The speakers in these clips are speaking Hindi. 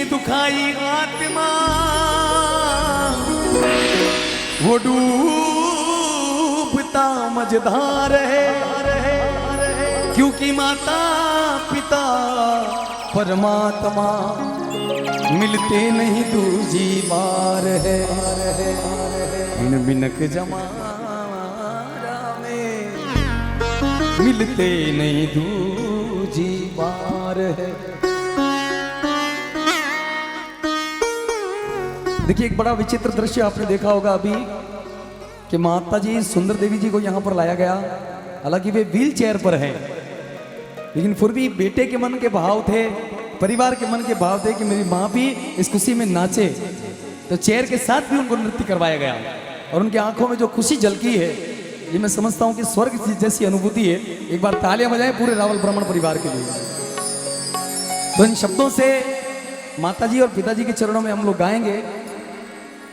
दुखाई आत्मा वो डूबता मझधार है, क्योंकि माता पिता परमात्मा मिलते नहीं दूजी बार है। इन बिनक जमाना में मिलते नहीं दूजी बार है। देखिए एक बड़ा विचित्र दृश्य आपने देखा होगा अभी कि माता जी सुंदर देवी जी को यहाँ पर लाया गया। हालांकि वे व्हील चेयर पर है, लेकिन फिर भी बेटे के मन के भाव थे, परिवार के मन के भाव थे कि मेरी माँ भी इस खुशी में नाचे। तो चेयर के साथ भी उनको नृत्य करवाया गया और उनकी आंखों में जो खुशी झलकी है ये मैं समझता हूँ कि स्वर्ग जैसी अनुभूति है। एक बार तालियां बजाएं पूरे रावल ब्राह्मण परिवार के लिए। तो इन शब्दों से माताजी और पिताजी के चरणों में हम लोग गाएंगे।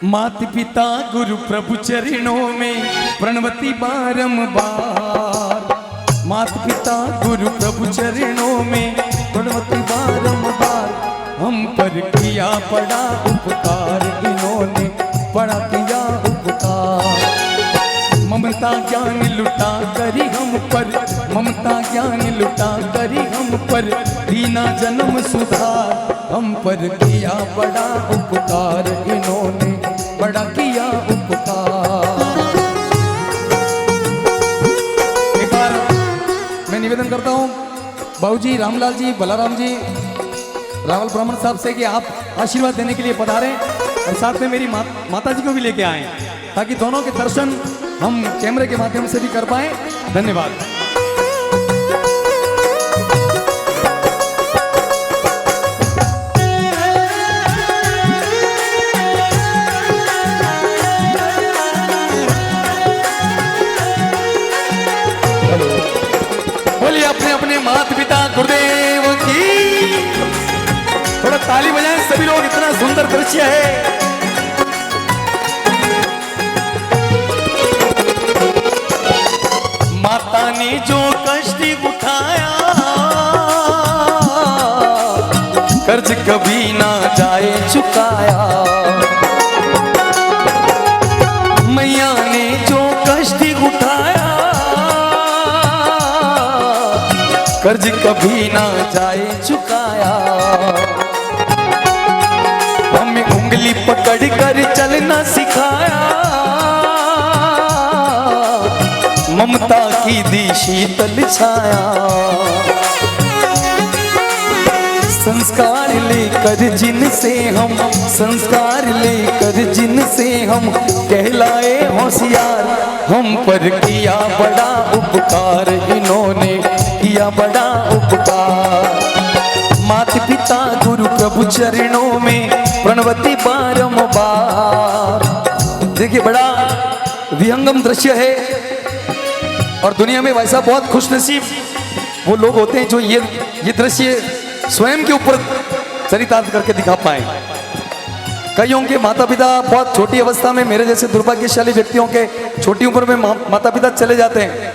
माता पिता गुरु प्रभु चरणों में प्रणवती बारंबार। माता पिता गुरु प्रभु चरणों में प्रणवती बारंबार। हम पर किया बड़ा उपकार, इन्होंने बड़ा किया उपकार। ममता ज्ञान लुटा करी हम पर, ममता ज्ञान लुटा करी हम पर, दीना जन्म सुधार। हम पर किया बड़ा उपकार, इन्होंने बड़ा किया उपकार। एक बार मैं निवेदन करता हूँ बाबूजी रामलाल जी, बलाराम जी, रावल ब्राह्मण साहब से कि आप आशीर्वाद देने के लिए पधारें और साथ में मेरी माता जी को भी लेके आएं, ताकि दोनों के दर्शन हम कैमरे के माध्यम से भी कर पाएं। धन्यवाद। बोलिए अपने अपने माता पिता गुरुदेव की। थोड़ा ताली बजाएं सभी लोग, इतना सुंदर दृश्य है। माता ने जो कष्ट उठाया कर्ज कभी ना जाए चुकाया। मैया ने जो कष्ट उठाया कर्ज कभी ना जाए चुकाया। हमें उंगली पकड़ कर चलना सिखाया, ममता की दी शीतल छाया। संस्कार लेकर जिनसे हम, संस्कार लेकर जिनसे हम कहलाए होशियार। हम पर किया बड़ा उपकार, इन्होंने किया बड़ा उपकार। माता पिता गुरु प्रभु चरणों में प्रणवती बारंबार। देखिए बड़ा विहंगम दृश्य है और दुनिया में वैसा बहुत खुशनसीब वो लोग होते हैं जो ये दृश्य स्वयं के ऊपर चरितार्थ करके दिखा पाए। कईयों के माता पिता बहुत छोटी अवस्था में, मेरे जैसे दुर्भाग्यशाली व्यक्तियों के छोटी उम्र में माता पिता चले जाते हैं।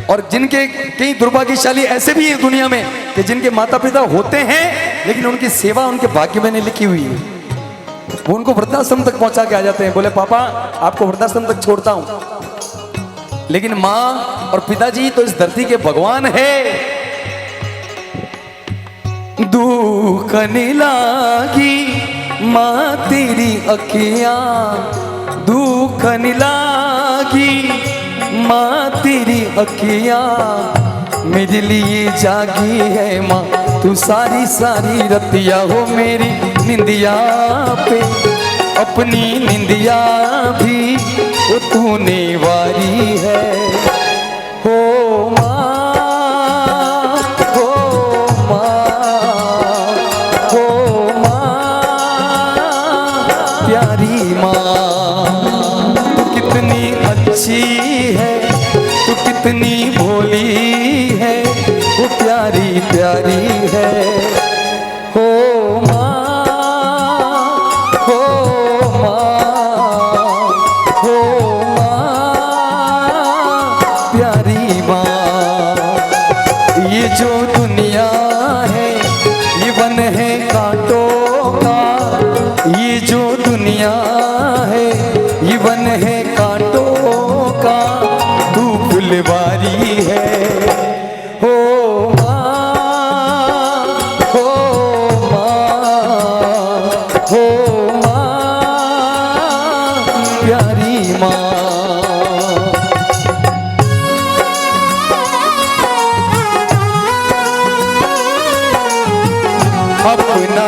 और जिनके कई दुर्भाग्यशाली ऐसे भी है दुनिया में कि जिनके माता पिता होते हैं लेकिन उनकी सेवा उनके भाग्य में नहीं लिखी हुई है। वो उनको वृद्धाश्रम तक पहुंचा के आ जाते हैं, बोले पापा आपको वृद्धाश्रम तक छोड़ता हूं। लेकिन माँ और पिताजी तो इस धरती के भगवान है। दुख लागी माँ तेरी अखियां, दुख लागी माँ तेरी अखियां, मेरे लिए जागी है माँ तू सारी सारी रतिया। हो मेरी निंदिया पे अपनी निंदिया भी वो तूने वारी है। हो माँ, हो माँ, हो माँ, प्यारी माँ तू कितनी अच्छी है, तू कितनी भोली है, वो प्यारी प्यारी है। हो माँ, हो माँ, हो माँ, प्यारी माँ। ये जो दुनिया है ये वन है कांटों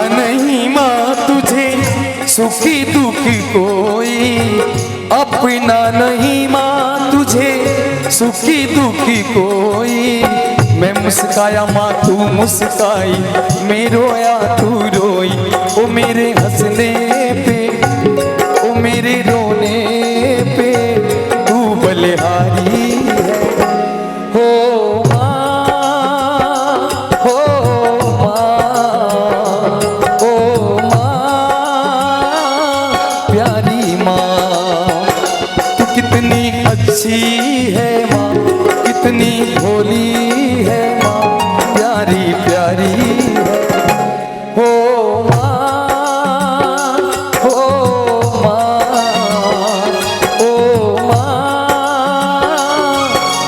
नहीं माँ तुझे सुखी दुखी कोई, अपना नहीं माँ तुझे सुखी दुखी कोई। मैं मुस्काया माँ तू मुस्काई, मैं रोया तू रोई, ओ मेरे हंसने पे ओ मेरे रोने पे तू बलिहारी है। हो है माँ कितनी भोली है माँ, प्यारी प्यारी है। हो माँ ओ माँ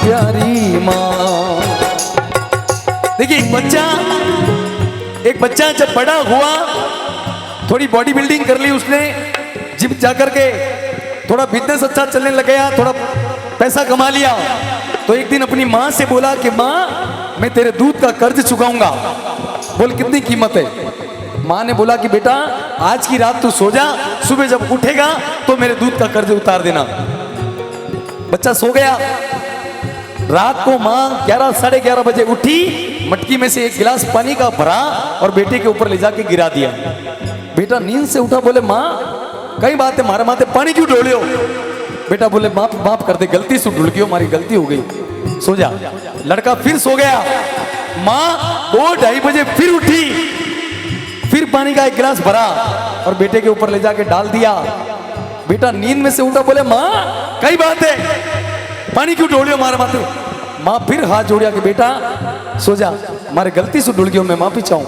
प्यारी माँ। देखिए एक बच्चा जब बड़ा हुआ, थोड़ी बॉडी बिल्डिंग कर ली उसने, जिम जाकर के थोड़ा बिजनेस अच्छा चलने लग गया, थोड़ा पैसा कमा लिया, तो एक दिन अपनी माँ से बोला कि माँ मैं तेरे दूध का कर्ज चुकाऊंगा। बोल कितनी कीमत है? माँ ने बोला कि बेटा आज की रात तू सो जा, सुबह जब उठेगा तो मेरे दूध का कर्ज उतार देना। बच्चा सो गया। रात को माँ 11 साढ़े 11 बजे उठी, मटकी में से एक गिलास पानी का भरा और बेटे के ऊपर ले जाके गिरा दिया। बेटा नींद से उठा, बोले माँ कई बात है, मारे माथे पानी क्यों डोलियो? बेटा बोले माफ कर दे, गलती से ढुल गई, हमारी गलती हो गई, सो जा। लड़का फिर सो गया। माँ 2-2:30 बजे फिर उठी, फिर पानी का एक गिलास भरा और बेटे के ऊपर ले जाके डाल दिया। बेटा नींद में से उठा, बोले माँ कई बात है, पानी क्यों डोलियो हमारे माथे? माँ फिर हाथ जोड़िया कि बेटा सो जा, हमारे गलती से ढुल गई, मैं माफी चाहूं।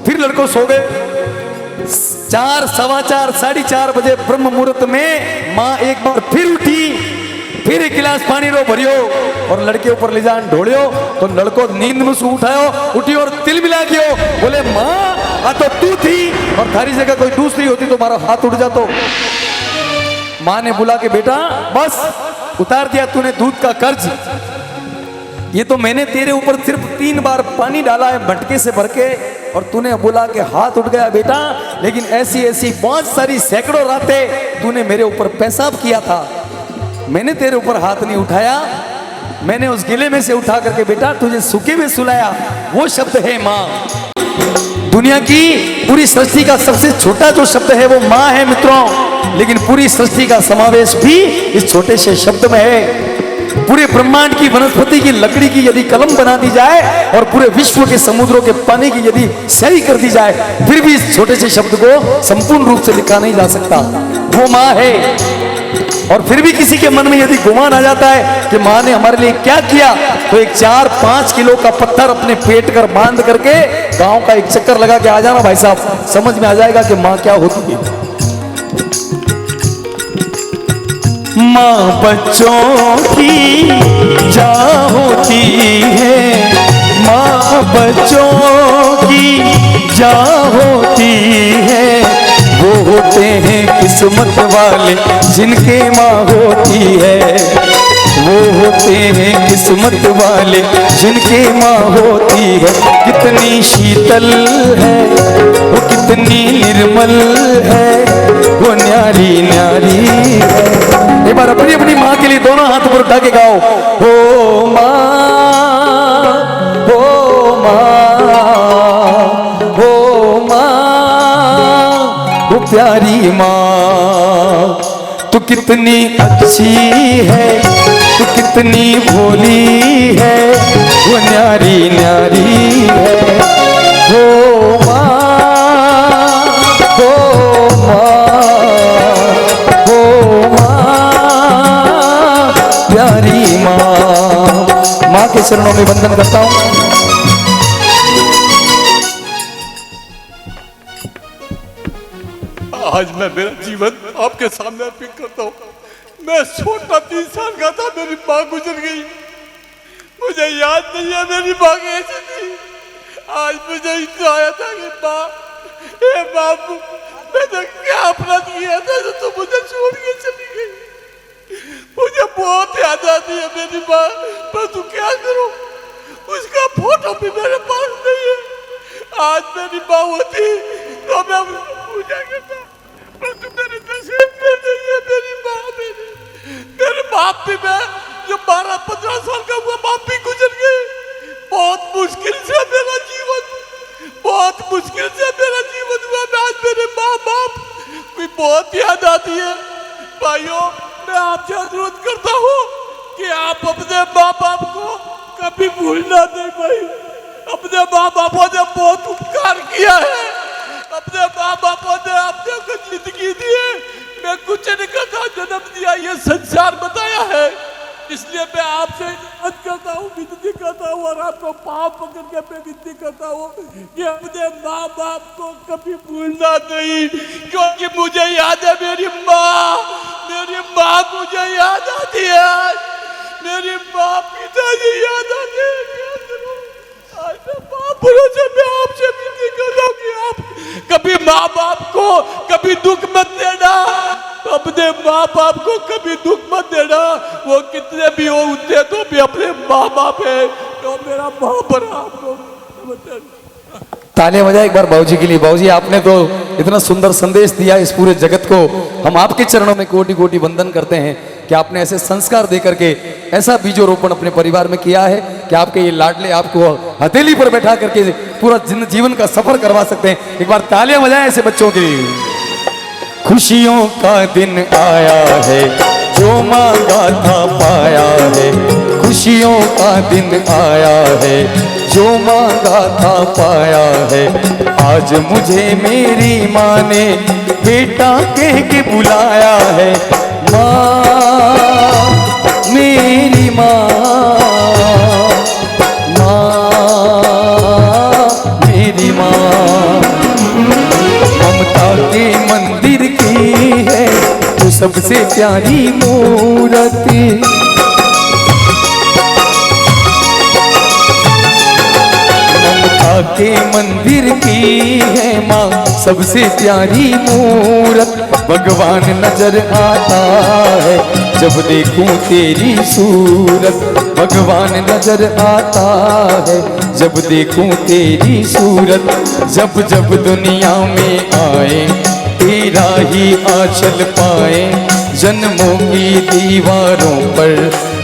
फिर लड़को सो गए। 4, 4:15, 4:30 बजे ब्रह्म मुहूर्त में माँ एक बार फिर उठी, फिर एक गिलास पानी रो भरियो और लड़के ऊपर ले जान ढोलियो। तो लड़को नींद में से उठायो, उठी और तिल मिला गयो। बोले माँ आ तो तू थी और थारी जगह कोई दूसरी होती तो हमारा हाथ उठ जातो। माँ ने बोला कि बेटा बस उतार दिया तूने दूध का कर्ज, ये तो मैंने तेरे ऊपर सिर्फ 3 बार पानी डाला है मटके से भर के, और तूने बोला कि हाथ उठ गया बेटा, लेकिन ऐसी बहुत सारी सैकड़ों रातें तूने मेरे ऊपर पेशाब किया था, मैंने तेरे ऊपर हाथ नहीं उठाया, मैंने उस गिले में से उठा करके बेटा तुझे सूखे में सुलाया। वो शब्द है माँ। दुनिया की पूरी सृष्टि का सबसे छोटा जो शब्द है वो माँ है मित्रों, लेकिन पूरी सृष्टि का समावेश भी इस छोटे से शब्द में है। पूरे ब्रह्मांड की वनस्पति की लकड़ी की यदि कलम बना दी जाए और पूरे विश्व के समुद्रों के पानी की यदि स्याही कर दी जाए, फिर भी इस छोटे से शब्द को संपूर्ण रूप से लिखा नहीं जा सकता। वो माँ है। और फिर भी किसी के मन में यदि गुमान आ जाता है कि माँ ने हमारे लिए क्या किया, तो एक 4-5 किलो का पत्थर अपने पेट कर बांध करके गांव का एक चक्कर लगा के आ जाना भाई साहब, समझ में आ जाएगा कि माँ क्या होती है। माँ बच्चों की जान होती है, माँ बच्चों की जान होती है, वो होते हैं किस्मत वाले जिनके माँ होती है, वो होते हैं किस्मत वाले जिनके माँ होती है। कितनी शीतल है वो, कितनी निर्मल है वो, न्यारी न्यारी है। एक बार अपनी अपनी माँ के लिए दोनों हाथ ऊपर उठा के गाओ, हो माँ, हो माँ, हो माँ, वो प्यारी माँ, तू कितनी अच्छी है, तू कितनी भोली है, वो न्यारी न्यारी है। हो माँ, हो माँ, हो माँ, प्यारी माँ। माँ के चरणों में वंदन करता हूँ। आज मैं मेरा जीवन आपके सामने अर्पित करता हूँ। मैं छोटा 3 साल का था, मेरी माँ गुजर गई, मुझे याद नहीं है मेरी माँ कैसी थी। आज मुझे इतना आया था कि माँ, हे बाबू, मैंने क्या अपराध किया था जो तुम मुझे छोड़ के चली गई। मुझे बहुत याद आती है मेरी माँ, पर तू क्या करूं, उसका फोटो भी मेरे पास नहीं है। आज मेरी माँ होती मैं पूजा करता, परंतु मेरे नसीब में नहीं है मेरी माँ। मेरे बाप भी, मैं जो 12-15 साल का हुआ, बाप भी गुजर गए। बहुत मुश्किल से मेरा जीवन हुआ। मैं आज मेरे माँ बाप की बहुत याद आती है। भाइयों, मैं आपसे अनुरोध करता हूँ कि आप अपने माँ बाप को कभी भूलना नहीं। भाई, अपने माँ बापों ने बहुत उपकार किया है। अपने माँ बापों ने आपने को जिंदगी दी है। मैं कुछ नहीं करता, जन्म दिया, ये संसार बताया है। इसलिए मैं आपसे अनुरोध करता हूँ, विनती करता हूँ, और आपको पाँव पकड़ के मैं विनती करता हूँ कि अपने माँ बाप को कभी भूलना नहीं। क्योंकि मुझे याद है मेरी माँ मुझे याद आती है। मेरी माँ, पिताजी याद आते हैं। आज मैं आपसे विनती करता हूँ कि आप कभी माँ बाप को कभी दुख मत देना। अपने माँ बाप को कभी दुख मत देना। वो कितने भी हो, उतने तो भी अपने माँ बाप है। तो मेरा माँ पर आपको तालियां बजाए एक बार बाबूजी के लिए। बाबूजी, आपने तो इतना सुंदर संदेश दिया इस पूरे जगत को। हम आपके चरणों में कोटि कोटि वंदन करते हैं कि आपने ऐसे संस्कार दे करके ऐसा बीजोरोपण अपने परिवार में किया है कि आपके ये लाडले आपको हथेली पर बैठा करके पूरा जीवन का सफर करवा सकते हैं। एक बार तालियां बजाएं ऐसे बच्चों के लिए। खुशियों का दिन आया है, जो मांगा था पाया है। खुशियों का दिन आया है, जो मांगा था पाया है। आज मुझे मेरी माँ ने बेटा कह के बुलाया है। माँ, मेरी माँ, मेरी माँ, ममता के मंदिर की है तू सबसे प्यारी मूर्ति। के मंदिर की है माँ सबसे प्यारी मूरत। भगवान नजर आता है जब देखूं तेरी सूरत। भगवान नजर आता है जब देखूं तेरी सूरत। जब जब दुनिया में आए तेरा ही आंचल पाए। जन्मों की दीवारों पर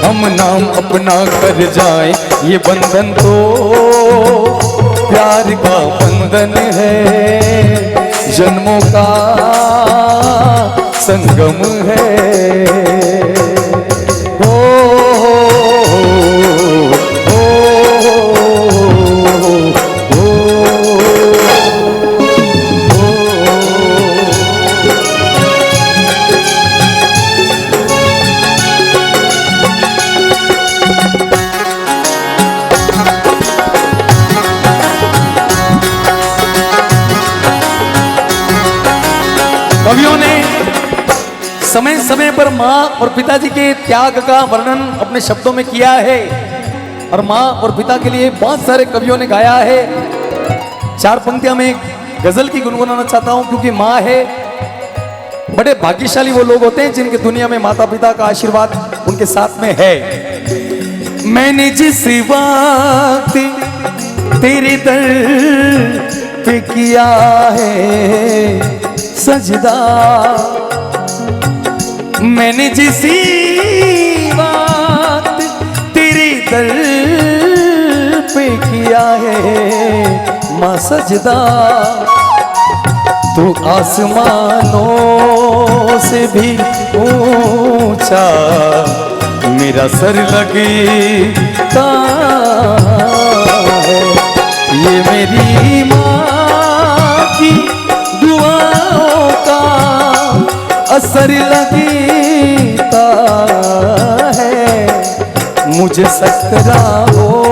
हम नाम अपना कर जाए। ये बंधन तो प्यार का बंधन है, जन्मों का संगम है। ओ, ओ, ओ, कवियों ने समय समय पर माँ और पिताजी के त्याग का वर्णन अपने शब्दों में किया है। और माँ और पिता के लिए बहुत सारे कवियों ने गाया है। 4 पंक्तियां में गजल की गुनगुनाना चाहता हूं, क्योंकि माँ है, बड़े भाग्यशाली वो लोग होते हैं जिनके दुनिया में माता पिता का आशीर्वाद उनके साथ में है। मैंने जिस वक्त तेरे दर पे किया है सजदा, मैंने जिस वक्त तेरे दर पे किया है माँ सजदा, तू आसमानों से भी ऊंचा मेरा सर लगता है। ये मेरी माँ की दुआओं का असर लगता है। मुझे सकरारों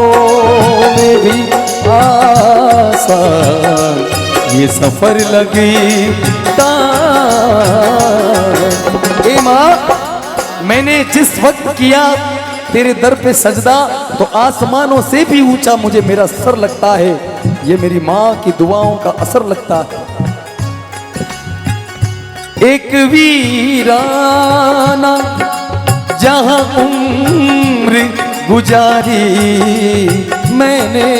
में भी आसान ये सफर लगता है। ए माँ, मैंने जिस वक्त किया तेरे दर पे सजदा, तो आसमानों से भी ऊंचा मुझे मेरा सर लगता है। ये मेरी माँ की दुआओं का असर लगता है। एक वीराना जहां उम्र गुजारी मैंने,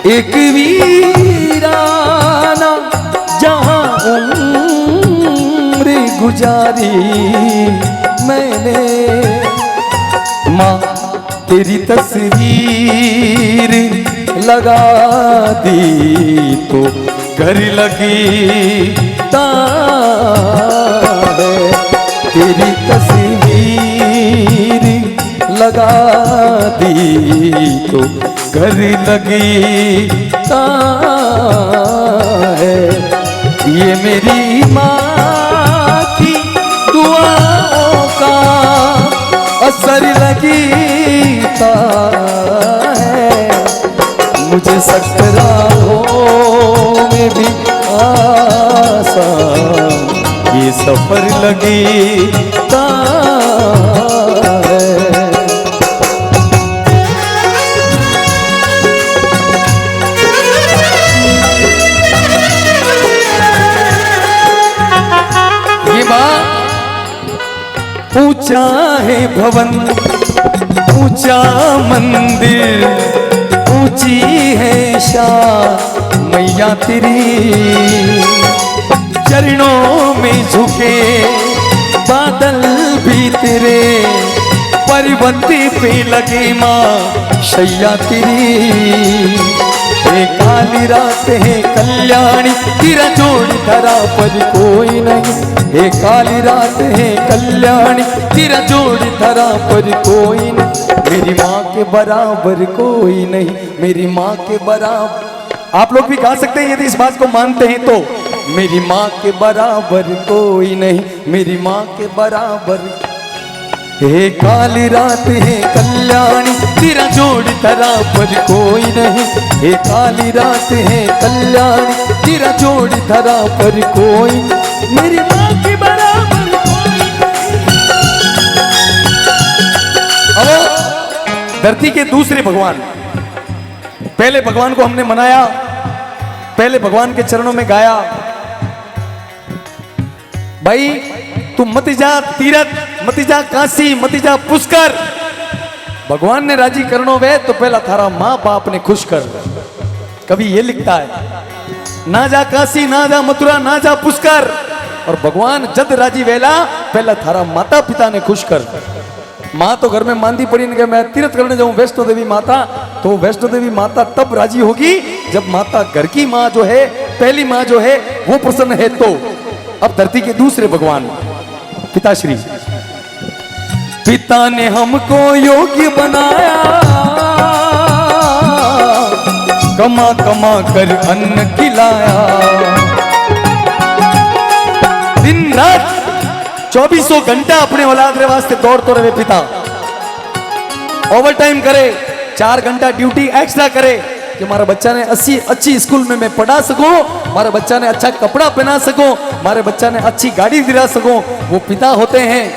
एक वीराना उतारी मैंने, माँ तेरी तस्वीर लगा दी तो घर लगी तार, तेरी तस्वीर लगा दी तो घर लगी तार, ये मेरी माँ की दुआओं का असर लगता है, मुझे सकरारों में भी आसान ये सफर लगता है। ये बात ऊंचा है भवन, ऊंचा मंदिर, ऊंची है शान मैया तेरी, चरणों में झुके बादल भी तेरे, पर्वत पे लगे माँ शैया तेरी, हे काली रात है कल्याणी तेरा जोड़ी धरा पर कोई नहीं, हे काली रात है कल्याणी तेरा जोड़ी धरा पर कोई नहीं, मेरी माँ के बराबर कोई नहीं, मेरी माँ के बराबर। आप लोग भी गा सकते हैं यदि इस बात को मानते हैं तो, मेरी माँ के बराबर कोई नहीं, मेरी माँ के बराबर। हे काली रात है कल्याणी तेरा जोड़ी धरा पर कोई नहीं, हे काली रात है कल्याणी तेरा जोड़ी धरा पर कोई नहीं, मेरी माँ के बराबर कोई नहीं। अब धरती के दूसरे भगवान, पहले भगवान को हमने मनाया, पहले भगवान के चरणों में गाया, भाई तू मत जा तीरथ, मत जा काशी, मत जा पुष्कर, भगवान ने राजी करनो वे तो पहला थारा माँ बाप ने खुश कर। कभी ये लिखता है ना जा काशी, ना जा मथुरा, ना जा पुष्कर, और भगवान जद राजी वेला पहला थारा माता पिता ने खुश कर। माँ तो घर में मांदी पड़ी ने मैं तीर्थ करने जाऊं वैष्णो देवी माता, तो वैष्णो देवी माता तब राजी होगी जब माता घर की माँ जो है, पहली माँ जो है वो प्रसन्न है। तो अब धरती के दूसरे भगवान पिताश्री, पिता ने हमको योग्य बनाया, कमा कमा कर अन्न खिलाया, दिन रात 2400 घंटा अपने औलाद रे वास्ते दौड़ते रहे पिता, ओवर टाइम करे, 4 घंटा ड्यूटी एक्स्ट्रा करे कि हमारा बच्चा ने अच्छी स्कूल में मैं पढ़ा सकूं, हमारे बच्चा ने अच्छा कपड़ा पहना सकूं, हमारे बच्चा ने अच्छी गाड़ी दिला सकूं। वो पिता होते हैं,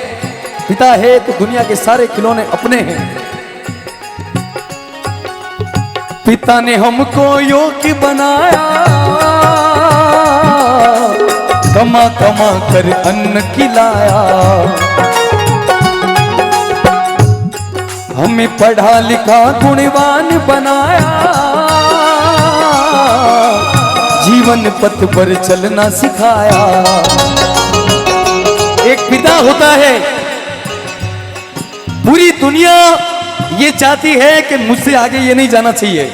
पिता है तो दुनिया के सारे खिलौने अपने हैं। पिता ने हमको योग्य बनाया, कमा कमा कर अन्न खिलाया, हमें पढ़ा लिखा गुणवान बनाया, जीवन पथ पर चलना सिखाया। एक पिता होता है, पूरी दुनिया ये चाहती है कि मुझसे आगे ये नहीं जाना चाहिए,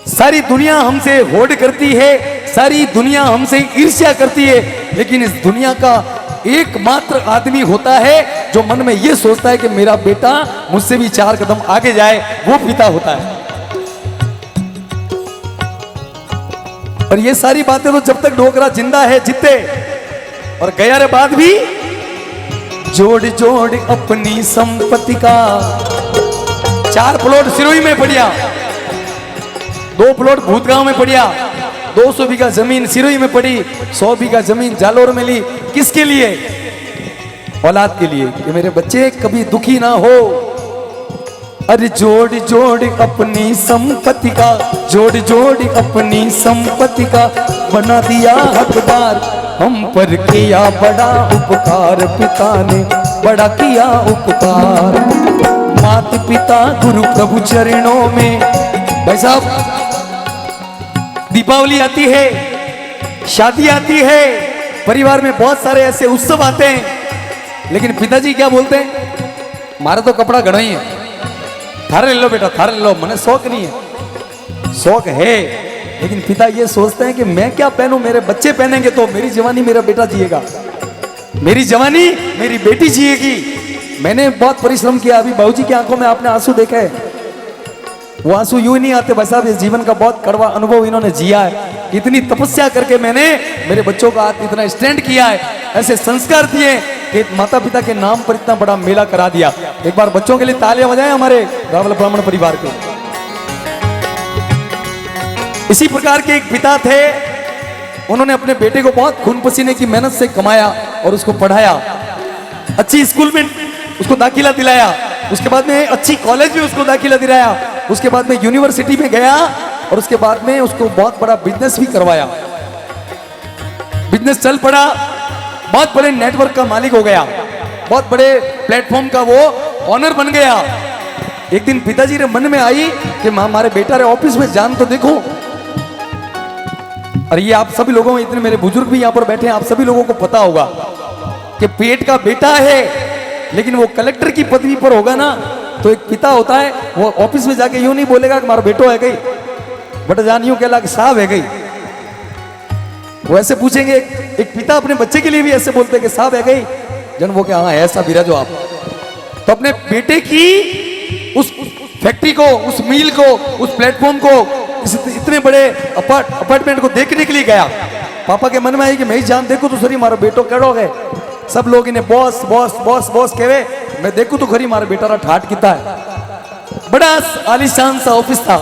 सारी दुनिया हमसे होड़ करती है, सारी दुनिया हमसे ईर्ष्या करती है, लेकिन इस दुनिया का एकमात्र आदमी होता है जो मन में ये सोचता है कि मेरा बेटा मुझसे भी 4 कदम आगे जाए, वो पिता होता है। और ये सारी बातें तो जब तक डोगरा जिंदा है जीते, और गया रे बाद भी जोड़ जोड़ अपनी संपत्ति का। 4 प्लॉट सिरोही में पड़िया, 2 प्लॉट भूतगांव में पड़िया, 200 बीघा जमीन सिरोही में पड़ी, 100 बीघा जमीन जालोर में ली। किसके लिए? औलाद के लिए, कि मेरे बच्चे कभी दुखी ना हो। अरे जोड़ जोड़ अपनी संपत्ति का, जोड़ जोड़ अपनी संपत्ति का, बना दिया हकदार हम पर किया बड़ा उपकार। पिता ने बड़ा किया उपकार, माता पिता गुरु प्रभु चरणों में। भाई साहब, दीपावली आती है, शादी आती है, परिवार में बहुत सारे ऐसे उत्सव आते हैं, लेकिन पिताजी क्या बोलते हैं, मारे तो कपड़ा घड़ा ही है, थारे ले लो बेटा, थारे ले लो, मने शौक नहीं है। शौक है, लेकिन पिता ये सोचते हैं कि मैं क्या पहनूं, मेरे बच्चे पहनेंगे तो मेरी जवानी मेरा बेटा जिएगा, मेरी जवानी मेरी बेटी जिएगी। मैंने बहुत परिश्रम किया, अभी बाबूजी की आंखों में आपने आंसू देखे हैं, वो आंसू यूं ही नहीं आते भाई साहब, इस जीवन का बहुत कड़वा अनुभव इन्होंने जिया है। इतनी तपस्या करके मैंने मेरे बच्चों का हाथ इतना स्टैंड किया है, ऐसे संस्कार दिए कि माता पिता के नाम पर इतना बड़ा मेला करा दिया। एक बार बच्चों के लिए तालियां बजाएं हमारे रावल ब्राह्मण परिवार के। इसी प्रकार के एक पिता थे, उन्होंने अपने बेटे को बहुत खून पसीने की मेहनत से कमाया और उसको पढ़ाया, अच्छी स्कूल में उसको दाखिला दिलाया, उसके बाद में अच्छी कॉलेज में उसको दाखिला दिलाया, उसके बाद में यूनिवर्सिटी में गया और उसके बाद में उसको बहुत बड़ा बिजनेस भी करवाया। बिजनेस चल पड़ा, बहुत बड़े नेटवर्क का मालिक हो गया, बहुत बड़े प्लेटफॉर्म का वो ऑनर बन गया। एक दिन पिताजी के मन में आई कि हमारे बेटा रे ऑफिस में जान तो देखो। और ये आप सभी लोगों में, इतने मेरे बुजुर्ग भी यहाँ पर बैठे हैं, आप सभी लोगों को पता होगा कि पेट का बेटा है, लेकिन वो कलेक्टर की पदवी पर होगा ना, तो एक पिता होता है वो ऑफिस में जाके यूं नहीं बोलेगा कि हमारा बेटो है गई, बट जान यूं कहला कि साहब है गई। वो ऐसे पूछेंगे, एक पिता अपने बच्चे के लिए भी ऐसे बोलते हैं कि साहब है गई, जन वो क्या, हाँ ऐसा बिरा जो आप। तो अपने बेटे की उस फैक्ट्री को, उस मिल को, उस प्लेटफॉर्म को, इतने बड़े अपार्टमेंट को देखने के लिए गया। पापा के मन में आई कि मैं ही जान देखू तो सरी मारो बेटो कड़ो गए। सब लोग इन्हें बॉस बॉस बॉस बॉस कहे, मैं देखू तो खरी मारा बेटा ठाट किता है। बड़ा आलीशान सा ऑफिस था।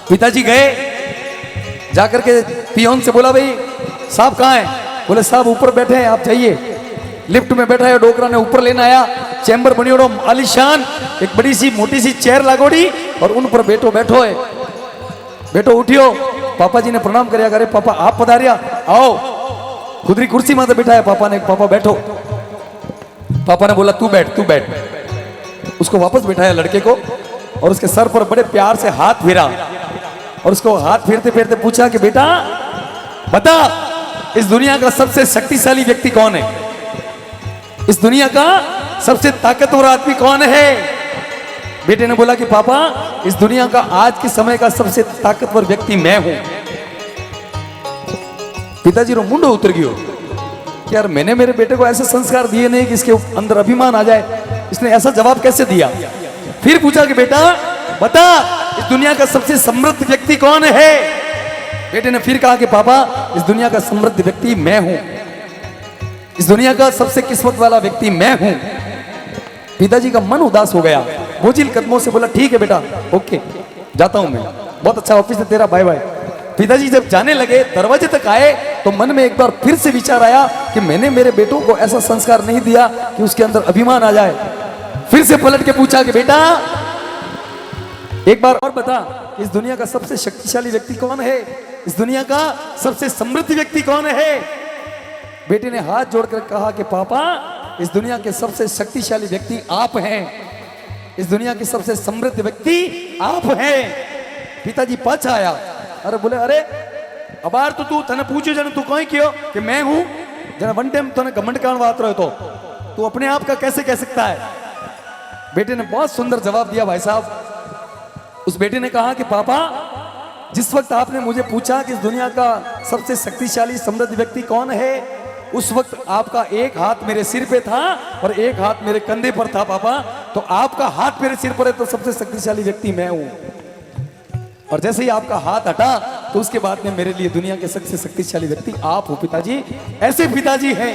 पिताजी गए, जाकर के पियोन से बोला, भाई साहब कहाँ है? बोले साहब ऊपर बैठे हैं, आप जाइए। लिफ्ट में बैठा है, डोकरा ने ऊपर लेना आया, चैम्बर बनी ओड़ो आलीशान, एक बड़ी सी मोटी सी चेयर लागोड़ी और उन पर बैठो बैठो है। बेटो उठियो। पापा जी ने प्रणाम कर, अरे पापा आप पधारिया, आओ। खुदरी कुर्सी में बैठा है पापा ने, पापा बैठो। पापा ने बोला तू बैठ तू बैठ। उसको वापस बैठाया लड़के को और उसके सर पर बड़े प्यार से हाथ फेरा और उसको हाथ फेरते फेरते पूछा कि बेटा बता, इस दुनिया का सबसे शक्तिशाली व्यक्ति कौन है? इस दुनिया का सबसे ताकतवर आदमी कौन है? बेटे ने बोला कि पापा इस दुनिया का आज के समय का सबसे ताकतवर व्यक्ति मैं हूं। पिताजी रो मुंडो उतर गयो कि यार मैंने मेरे बेटे को ऐसे संस्कार दिए नहीं कि इसके अंदर अभिमान आ जाए, इसने ऐसा जवाब कैसे दिया? फिर पूछा कि बेटा बता, इस दुनिया का सबसे समृद्ध व्यक्ति कौन है? बेटे ने फिर कहा कि पापा इस दुनिया का समृद्ध व्यक्ति मैं हूं, इस दुनिया का सबसे किस्मत वाला व्यक्ति मैं हूं। पिताजी का मन उदास हो गया, बोझिल कदमों से बोला ठीक है बेटा, ओके जाता हूं मैं, बहुत अच्छा ऑफिस है तेरा, बाय बाय। पिताजी जब जाने लगे, दरवाजे तक आए तो मन में एक बार फिर से विचार आया कि मैंने मेरे बेटों को ऐसा संस्कार नहीं दिया कि उसके अंदर अभिमान आ जाए। फिर से पलट के पूछा कि बेटा एक बार और बता, इस दुनिया का सबसे शक्तिशाली व्यक्ति कौन है? इस दुनिया का सबसे समृद्ध व्यक्ति कौन है? बेटे ने हाथ जोड़कर कहा कि पापा इस दुनिया के सबसे शक्तिशाली व्यक्ति आप हैं, इस दुनिया के सबसे समृद्ध व्यक्ति आप हैं। पिताजी पाछा आया, अरे बोले अरे अबार तो तू तने पूछो जन तू कहीं क्यों कि मैं हूं, जना वन टाइम तने घमंड कारण बात रहे तो तू अपने आप का कैसे कह सकता है? बेटे ने बहुत सुंदर जवाब दिया भाई साहब। उस बेटे ने कहा कि पापा जिस वक्त आपने मुझे पूछा कि इस दुनिया का सबसे शक्तिशाली समृद्ध व्यक्ति कौन है, उस वक्त आपका एक हाथ मेरे सिर पे था और एक हाथ मेरे कंधे पर था पापा, तो आपका हाथ मेरे सिर पर है तो सबसे शक्तिशाली व्यक्ति मैं हूं, और जैसे ही आपका हाथ हटा तो उसके बाद में मेरे लिए दुनिया के सबसे शक्तिशाली व्यक्ति आप हो पिताजी। ऐसे पिताजी हैं।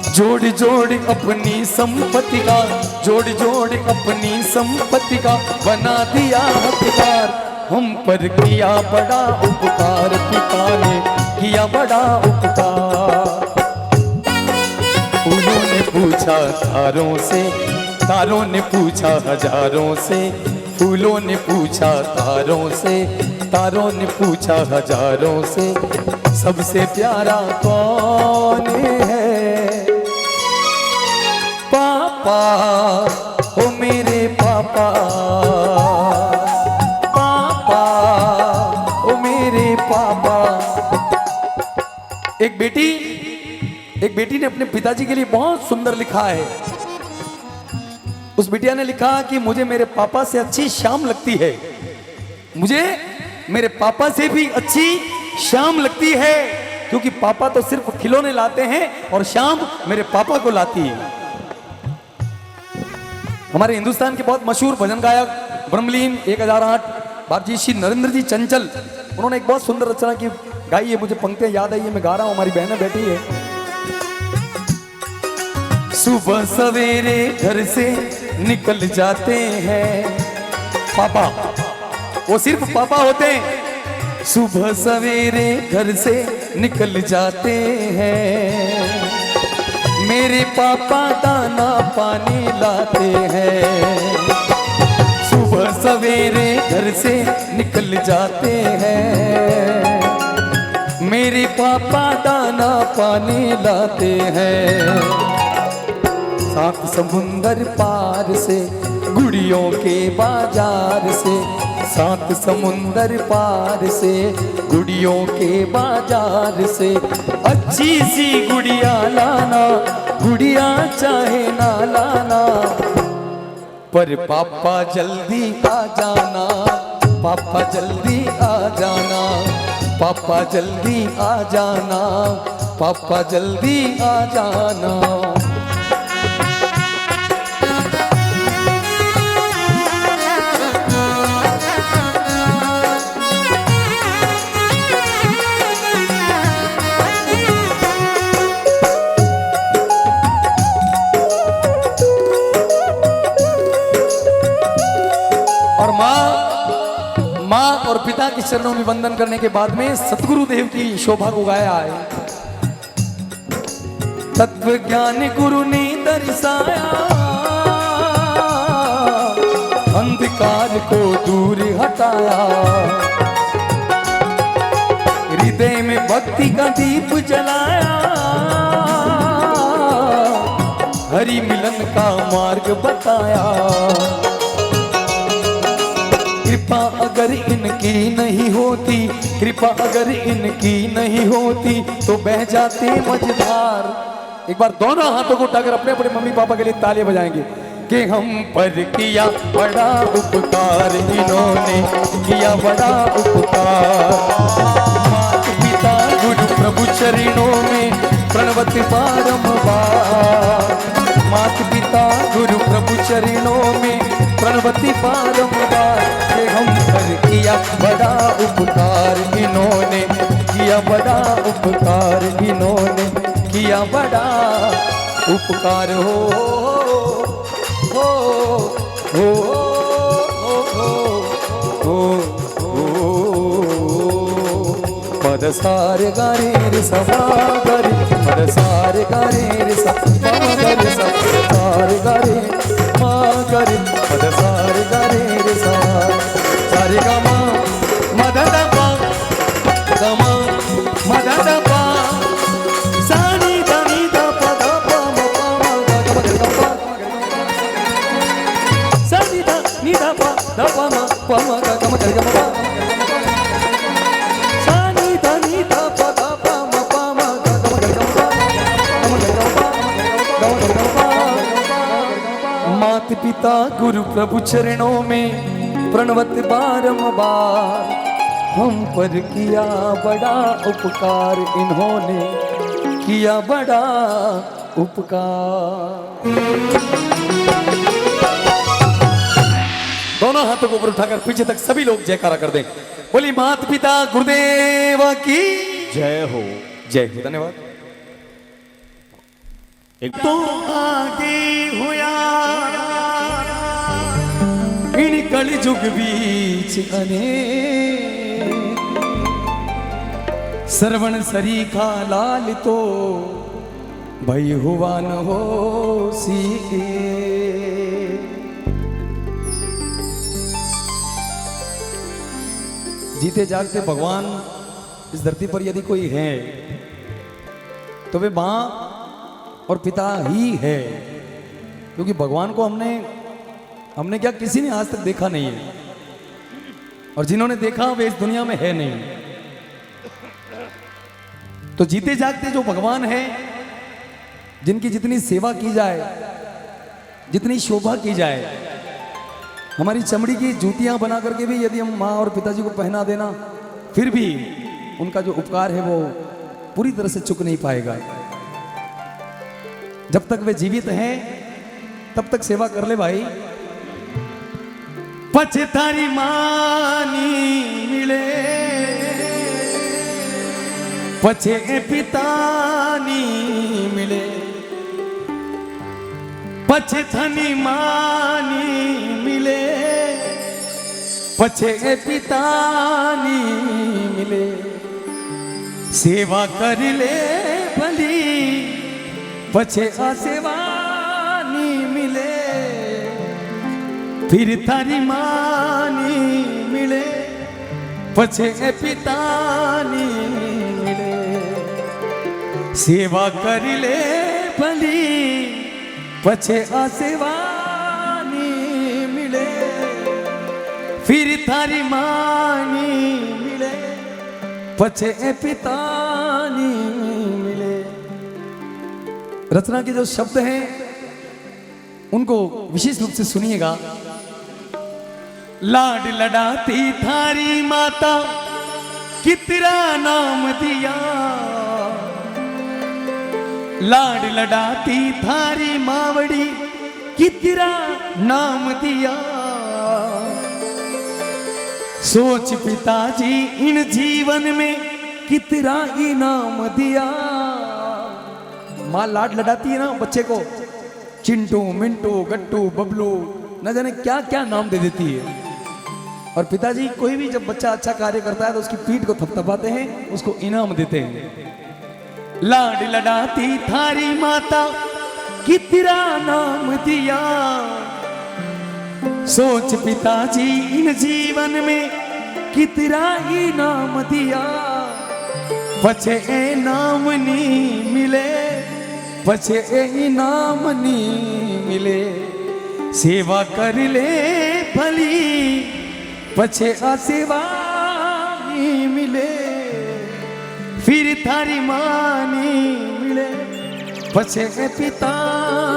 जोड़ जोड़ अपनी संपत्ति का, जोड़ जोड़ अपनी संपत्ति का बना दिया हकदार, हम पर किया बड़ा उपकार, पिता ने किया बड़ा उपकार। उन्होंने पूछा तारों से, तारों ने पूछा हजारों से, फूलों ने पूछा तारों से, तारों ने पूछा हजारों से, सबसे प्यारा कौन है? पापा ओ मेरे पापा, पापा ओ मेरे पापा। एक बेटी ने अपने पिताजी के लिए बहुत सुंदर लिखा है। उस बिटिया ने लिखा कि मुझे मेरे पापा से अच्छी शाम लगती है, मुझे मेरे पापा से भी अच्छी शाम लगती है, क्योंकि पापा तो सिर्फ खिलौने लाते हैं और शाम मेरे पापा को लाती है। हमारे हिंदुस्तान के बहुत मशहूर भजन गायक ब्रह्मलीन 1008 बाबजी श्री नरेंद्र जी चंचल, उन्होंने एक बहुत सुंदर रचना की गाई है। मुझे पंक्तियां याद आई है, मैं गा रहा हूं, हमारी बहनें बैठी है। सुबह सवेरे घर से निकल जाते हैं पापा, वो सिर्फ पापा होते हैं। सुबह सवेरे घर से निकल जाते हैं, मेरे पापा दाना पानी लाते हैं। सुबह सवेरे घर से निकल जाते हैं, मेरे पापा दाना पानी लाते हैं। सात समुंदर पार से गुड़ियों के बाजार से, सात समुंदर पार से गुड़ियों के बाजार से, अच्छी सी गुड़िया लाना, गुड़िया चाहे ना लाना, पर पापा जल्दी आ जाना, पापा जल्दी आ जाना, पापा जल्दी आ जाना, पापा जल्दी आ जाना। और माँ और पिता के चरणों में वंदन करने के बाद में सतगुरु देव की शोभा को गाया है। तत्व ज्ञान गुरु ने दर्शाया, अंधकार को दूर हटाया, हृदय में भक्ति का दीप जलाया, हरि मिलन का मार्ग बताया। कृपा अगर इनकी नहीं होती, कृपा अगर इनकी नहीं होती तो बह जाते मझधार। एक बार दोनों हाथों को उठाकर अपने अपने मम्मी पापा के लिए तालियां बजाएंगे कि हम पर किया बड़ा उपकार, इन्होंने किया बड़ा उपकार। माता पिता गुरु प्रभु चरणों में प्रणवत बारंबार, माता पिता गुरु प्रभु चरणों में प्रणवती बारंबार। हम पर किया बड़ा उपकार, इन्होंने किया बड़ा उपकार, इन्होंने किया बड़ा उपकार। हो हो हो हो पद सारे गारे रे समा गारे, पद सारे गारे रे समा गारे, सारे गारे माँ गारे, पद सारे गारे रे सा सारे गा मा मद द पा ग मा मद द पा सानी द नी द प द प म प म ग ग म ग प सानी द नी द प द प म प म ग ग म ग ग म प सानी द नी द प द प म प म ग ग म ग ग म प ग म ग ग म प ग म ग ग म प। माता पिता गुरु प्रभु चरणों में प्रणवत बारंबार, हम पर किया बड़ा उपकार, इन्होंने किया बड़ा उपकार। दोनों हाथों को ऊपर उठाकर पीछे तक सभी लोग जयकारा कर दें। बोली माता पिता गुरुदेव की जय हो। जय हो। धन्यवाद। एक तो आगे हुआ इन कलयुग बीच अनेक, श्रवण सरीखा लाल तो भई हुआ न हो सीके। जीते जागते भगवान इस धरती पर यदि कोई है तो वे मां और पिता ही है, क्योंकि भगवान को हमने क्या किसी ने आज तक देखा नहीं है, और जिन्होंने देखा वे इस दुनिया में है नहीं। तो जीते जागते जो भगवान है, जिनकी जितनी सेवा की जाए, जितनी शोभा की जाए, हमारी चमड़ी की जूतियां बना करके भी यदि हम माँ और पिताजी को पहना देना, फिर भी उनका जो उपकार है वो पूरी तरह से चुक नहीं पाएगा। जब तक वे जीवित हैं तब तक सेवा कर ले भाई। पछतारी मानी मिले, पछे पितानी मिले, पछे थनी मानी मिले, पछे पितानी मिले। सेवा कर ले भली, पछे आसेवानी मिले, फिर थारी मानी मिले, पछे पितानी मिले। सेवा कर ले भली, पछे आसेवानी मिले, फिर थारी मानी मिले, पछे पितानी मिले। रचना के जो शब्द हैं उनको विशेष रूप से सुनिएगा। लाड लडाती थारी माता, कितना नाम दिया। लाड लडाती थारी मावड़ी, कितना नाम दिया। सोच पिताजी इन जीवन में कितना इनाम दिया। माँ लाड लडाती है ना बच्चे को, चिंटू मिंटू गट्टू बबलू न जाने क्या क्या नाम दे देती है। और पिताजी कोई भी जब बच्चा अच्छा कार्य करता है तो उसकी पीठ को थपथपाते हैं, उसको इनाम देते हैं। लाड लडाती थारी माता, कितना नाम दिया। सोच पिताजी इन जीवन में कितना इनाम दिया। पछे इनाम नहीं मिले, पछे इनाम नहीं मिले। सेवा कर ले भली, पछे आसेवा नहीं मिले। फिर थारी मानी मिले, पछे पिता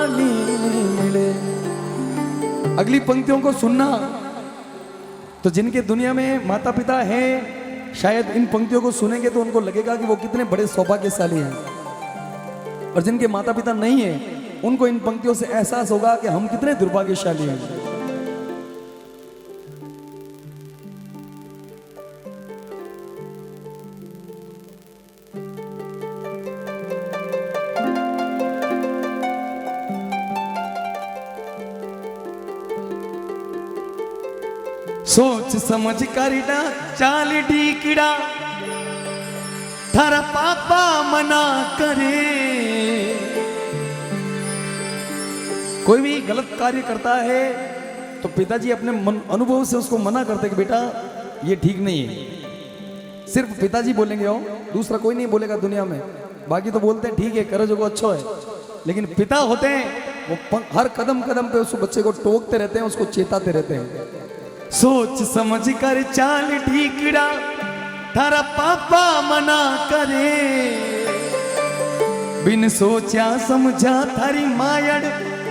नहीं मिले। अगली पंक्तियों को सुनना तो जिनके दुनिया में माता पिता हैं, शायद इन पंक्तियों को सुनेंगे तो उनको लगेगा कि वो कितने बड़े सौभाग्यशाली हैं। और जिनके माता पिता नहीं हैं, उनको इन पंक्तियों से एहसास होगा कि हम कितने दुर्भाग्यशाली हैं। सोच समझ कर चाल ढीकड़ा, थारा पापा मना करे। कोई भी गलत कार्य करता है तो पिताजी अपने अनुभव से उसको मना करते हैं कि बेटा ये ठीक नहीं है। सिर्फ पिताजी बोलेंगे हो, दूसरा कोई नहीं बोलेगा दुनिया में। बाकी तो बोलते हैं ठीक है करो जो को अच्छा है, लेकिन पिता होते हैं वो हर कदम कदम पे उस बच्चे को टोकते रहते हैं, उसको चेताते रहते हैं। सोच समझ कर चाल ढीकड़ा, थारा पापा मना करे। बिन सोचा समझा थारी मायड़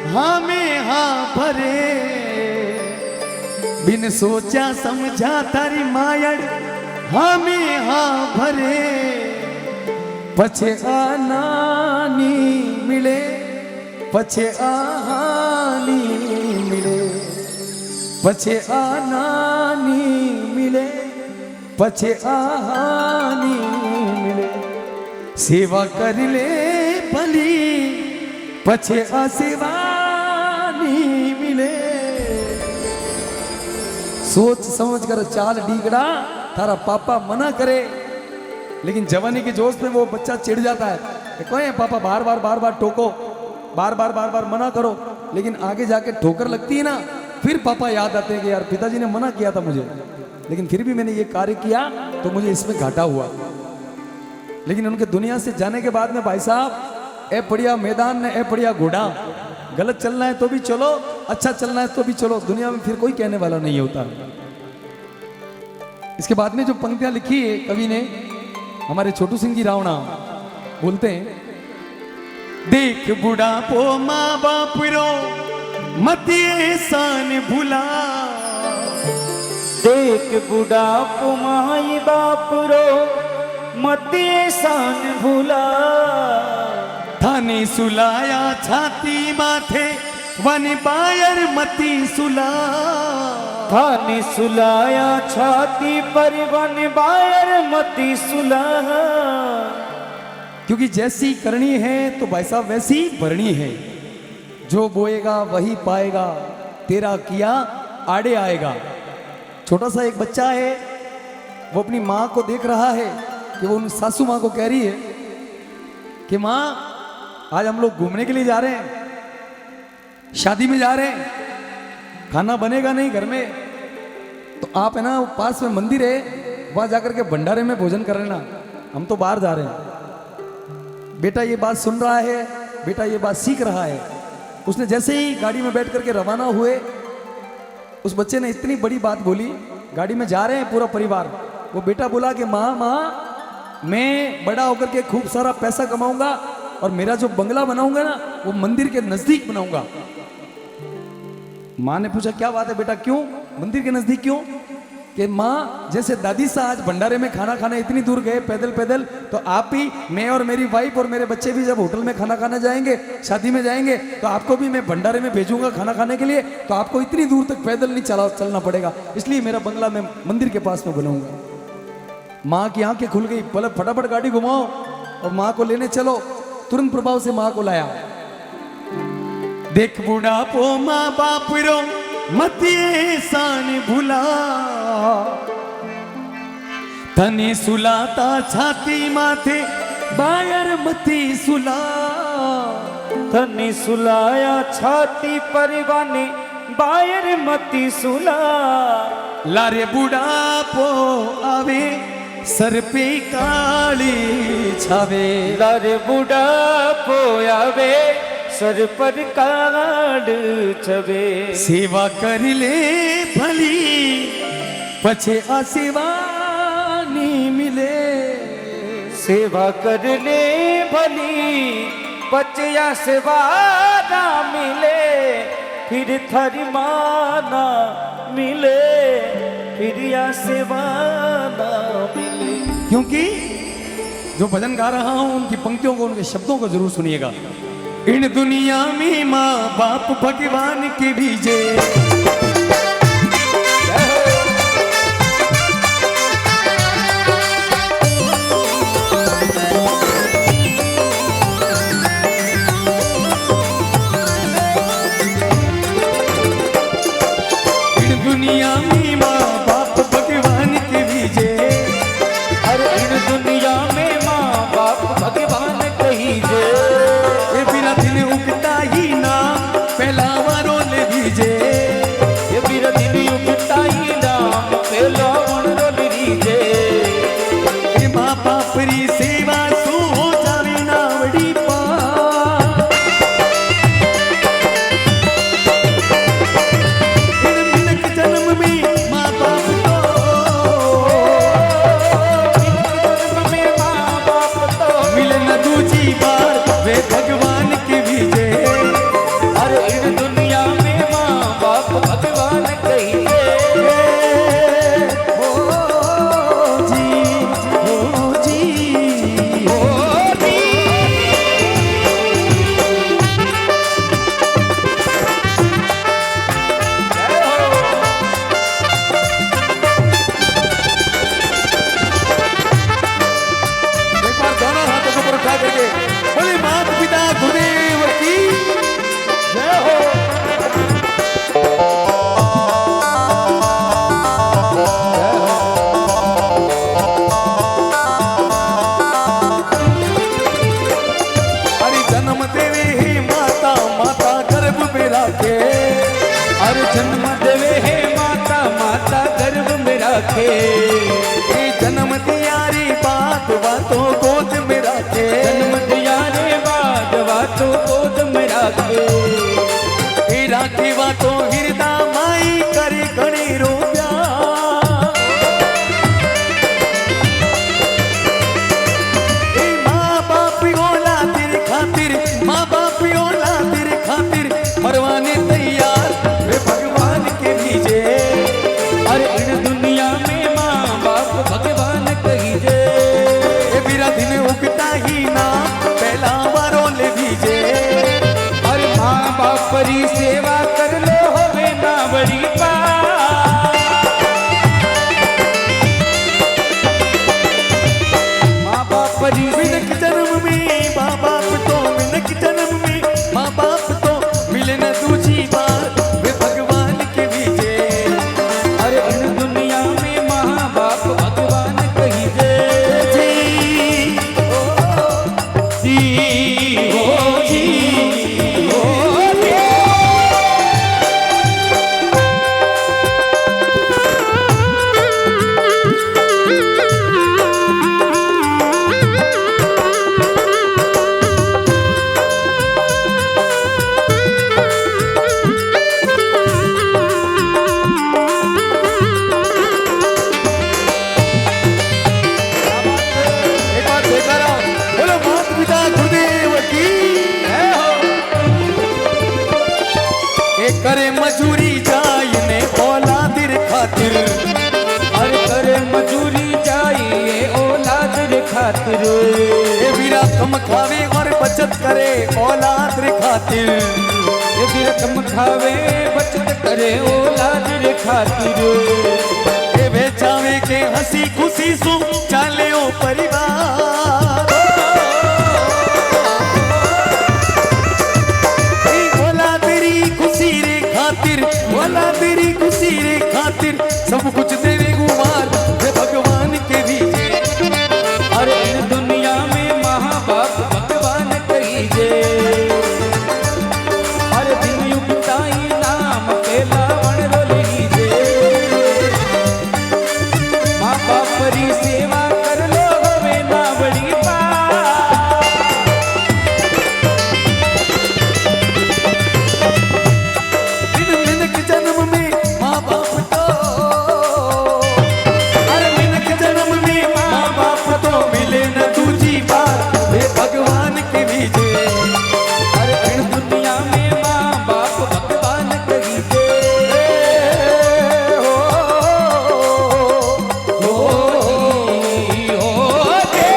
हाँ में हाँ भरे। बिन सोचा समझा थारी मायड़ हाँ में हाँ भरे। पछे आनानी मिले, पछे आहानी मिले। पछे आनानी मिले, पछे आहानी मिले। सेवा कर ले भली, पछे आसेवानी मिले। सोच समझ कर चाल ढीकड़ा, थारा पापा मना करे। लेकिन जवानी के जोश में वो बच्चा चिढ़ जाता है, कहे पापा बार बार टोको, बार बार मना करो। लेकिन आगे जाके ठोकर लगती है ना, फिर पापा याद आते हैं कि यार पिताजी ने मना किया था मुझे, लेकिन फिर भी मैंने ये कार्य किया तो मुझे इसमें घाटा हुआ। लेकिन उनके दुनिया से जाने के बाद में भाई साहब, ए बढ़िया मैदान ने ए बढ़िया घोड़ा, गलत चलना है तो भी चलो, अच्छा चलना है तो भी चलो, दुनिया में फिर कोई कहने वाला नहीं होता। इसके बाद में जो पंक्तियां लिखी है कवि ने, हमारे छोटू सिंह जी रावणा, बोलते हैं, देख बुढ़ापो माँ बाप रो मत एहसान भुला। देख बुढ़ापो माई बाप रो मत एहसान भुला। थाने सुलाया छाती माथे वन बायर मती सुला। थाने सुलाया छाती पर वन बायर मती सुला। क्योंकि जैसी करनी है तो भाई साहब वैसी भरनी है। जो बोएगा वही पाएगा, तेरा किया आड़े आएगा। छोटा सा एक बच्चा है, वो अपनी माँ को देख रहा है कि वो उन सासू माँ को कह रही है कि माँ आज हम लोग घूमने के लिए जा रहे हैं, शादी में जा रहे हैं, खाना बनेगा नहीं घर में, तो आप है ना पास में मंदिर है वहां जाकर के भंडारे में भोजन कर लेना, हम तो बाहर जा रहे हैं। बेटा ये बात सुन रहा है, बेटा ये बात सीख रहा है। उसने जैसे ही गाड़ी में बैठ करके रवाना हुए, उस बच्चे ने इतनी बड़ी बात बोली, गाड़ी में जा रहे हैं पूरा परिवार, वो बेटा बोला कि माँ माँ मैं बड़ा होकर के खूब सारा पैसा कमाऊंगा और मेरा जो बंगला बनाऊंगा ना वो मंदिर के नजदीक बनाऊंगा। माँ ने पूछा क्या बात है बेटा, क्यों मंदिर के नजदीक क्यों? कि माँ जैसे दादी सा आज भंडारे में खाना खाने इतनी दूर गए पैदल पैदल, तो आप भी, मैं और मेरी वाइफ और मेरे बच्चे भी जब होटल में खाना खाने जाएंगे, शादी में जाएंगे, तो आपको भी मैं भंडारे में भेजूंगा खाना खाने के लिए, तो आपको इतनी दूर तक पैदल नहीं चलना पड़ेगा, इसलिए मेरा बंगला मैं मंदिर के पास में बनाऊंगा। माँ की आंखें खुल गई, बोले फटाफट गाड़ी घुमाओ और माँ को लेने चलो। तुरंत प्रभाव से माँ को लाया। देख बुढ़ापो माँ बाप रो मत एहसान भुला। तने सुलाता छाती माथे बायर मती सुला। तने सुलाया छाती पर वन बायर मती सुला। लारे बुढ़ापो आवे सर पे काली छावे। लारे बुढ़ापो आवे सर पर काड़ छवे। सेवा कर ले भली पछे आसेवानी मिले। सेवा कर ले भली पचया सेवा ना मिले। फिर थारी माना मिले, फिर या सेवा ना मिले। क्योंकि जो भजन गा रहा हूं उनकी पंक्तियों को, उनके शब्दों को जरूर सुनिएगा। इन दुनिया में माँ बाप भगवान के बीजे। इन दुनिया में माँ बाप भगवान के बीजे। अरे इन दुनिया में माँ बाप भगवान कही जे। ये बिना दिन उगता ही ना पहला रोल दीजे। ये बिना दिन उगता ही ना पहला रोल दीजे। ये माँ बाप री सेवा सो जावे ना बड़ी पा। इन मिलक जन्म में माँ बाप जन्म में माँ बाप तो मिले न परी मिनक जन्म में माँ बाप तो, मिनक जन्म में माँ बाप तो मिले न दूसरी बार वे भगवान के बीजे। अरे इन दुनिया में माँ बाप भगवान कही जे जी हो जी हो एक बार जयकारा बोलो माता पिता गुरुदेव की। एक करे मजूरी जाय ने औलादिर खातिर, अरे करे मजूरी चाहिए औलाद रे खातिर। ये वीरा कम खावे और बचत करे औलाद रे खातिर। ये भी रकम खावे बचत करे औलाद रे खातिर। ये बेचावे के हंसी खुशी सु चाले ओ परिवार। बोला तेरी खुशी रे खातिर, बोला तेरी खुशी रे खातिर सब कुछ देवे गुमार हे भगवान के बीजे। अरे इन दुनिया में माँ बाप भगवान कही जे। अरे दिन युगताई नाम के लावण रोली जे। माँ बाप री सेवा कर लो हवे ना बड़ी पार। मिनक जन्म में माँ बाप तो, अरे मिनक जन्म में माँ बाप तो मिले न दूजी बार हे भगवान के बीजे। अरे इन दुनिया में माँ बाप भगवान कही जे। हो जे।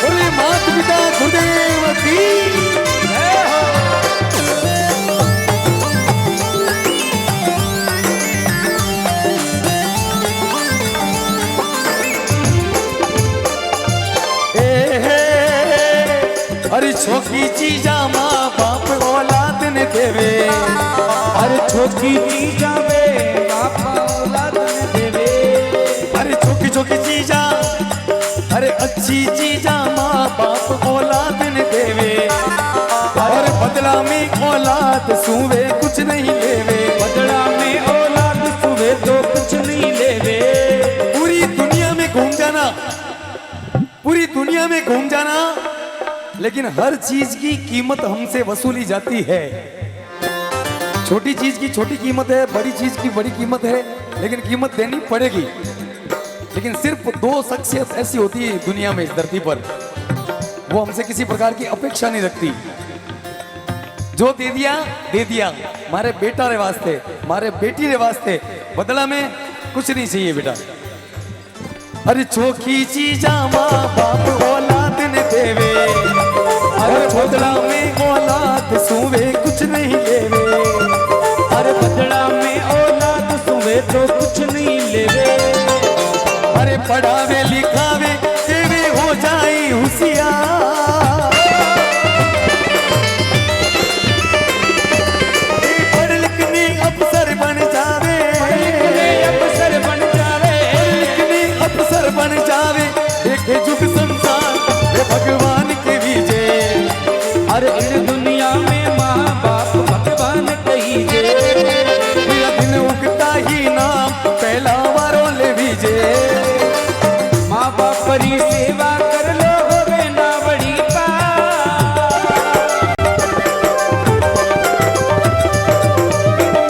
बोले माता पिता गुरुदेव की। अरे छोकी चीजा माँ बाप औलाद ने देवे। अरे छोटी चीजा वे बापा औलाद ने देवे। अरे छोकी छोकी चीजा, अरे अच्छी चीजा माँ बाप औलाद ने देवे। और बदला में औलाद सुवे कुछ नहीं लेवे। बदला में औलाद सुबह तो कुछ नहीं लेवे। पूरी दुनिया में घूम जाना, पूरी दुनिया में घूम जाना, लेकिन हर चीज की कीमत हमसे वसूली जाती है। छोटी चीज की छोटी कीमत है, बड़ी चीज की बड़ी कीमत है, लेकिन कीमत देनी पड़ेगी। लेकिन सिर्फ दो शख्सियत ऐसी होती है दुनिया में, इस धरती पर, वो हमसे किसी प्रकार की अपेक्षा नहीं रखती। जो दे दिया, मारे बेटा रे वास्ते, मारे बेटी रे वास्ते, बदला में कुछ नहीं चाहिए बेटा। अरे छोकी चीजा माँ बाप औलाद ने देवे। अरे बदला में औलाद सुवे कुछ नहीं लेवे। अरे बदला में औलाद सुबह तो कुछ नहीं लेवे। अरे पढ़ावे लिखावे तेरे हो जाई होशियार। पढ़ लिखने अफसर बन जावे, अफसर बन जावे। पढ़ लिखने अफसर बन जावे, देखे जुग संसार हे भगवान के बीजे। अरे इन दुनिया में माँ बाप भगवान कही जे। मेरा दिन उगता ही नाम पहला वारों ले बीजे। माँ बाप री सेवा कर लो होवे ना बड़ी पार।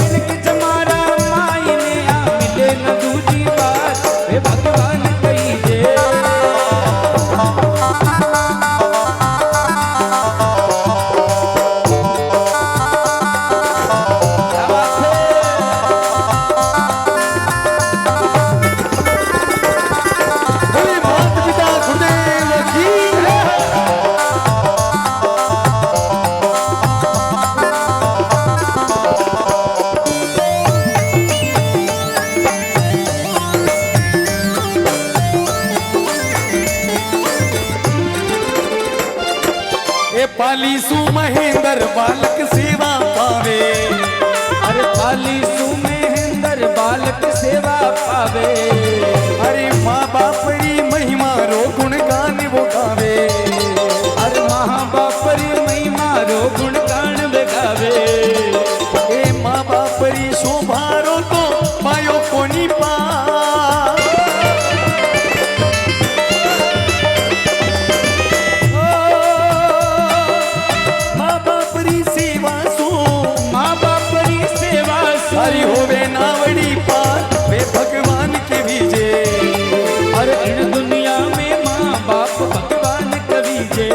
मिलके जमारा माई ने आ मिले न दूजी बार हे भगवान कही जे। बोले माता पिता पालीसु महेंद्र बालक सेवा पावे। अरे पालीसु महेंद्र बालक सेवा पावे। अरे माँ बाप री महिमा रो गुणगान वो गावे। अरे माँ बाप री महिमा रो गुणगान वे गावे। ए माँ बाप री शोभा रो तो मायो कोनी पा। हरि होवे नावड़ी पार वे भगवान के बीजे। अरे इन दुनिया में माँ बाप भगवान के बीजे।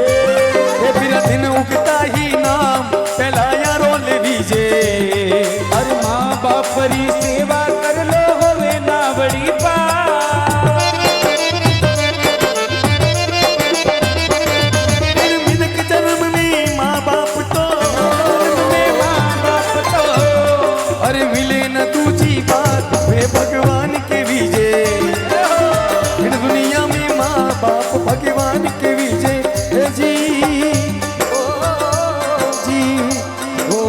ये फिर दिन उगता ही नाम पहला यारो ले बीजे। अरे माँ बाप री सेवा कर लो होवे नावड़ी पार। मिनक जन्म में माँ बाप तो अरे मिले न दूजी बात वे भगवान के बीजे। इन दुनिया में माँ बाप भगवान के बीजे। ए जी ओ जी ओ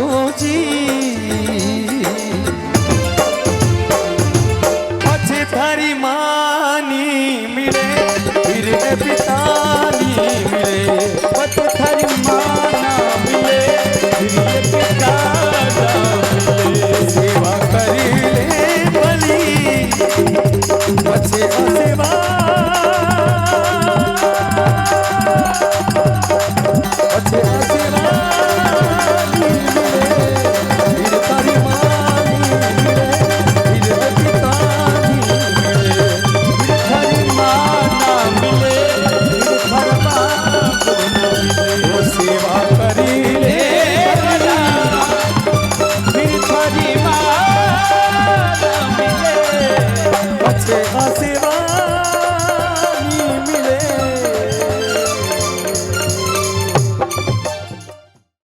जी अच्छे थारी मानी मिले फिर पिता नी मिले।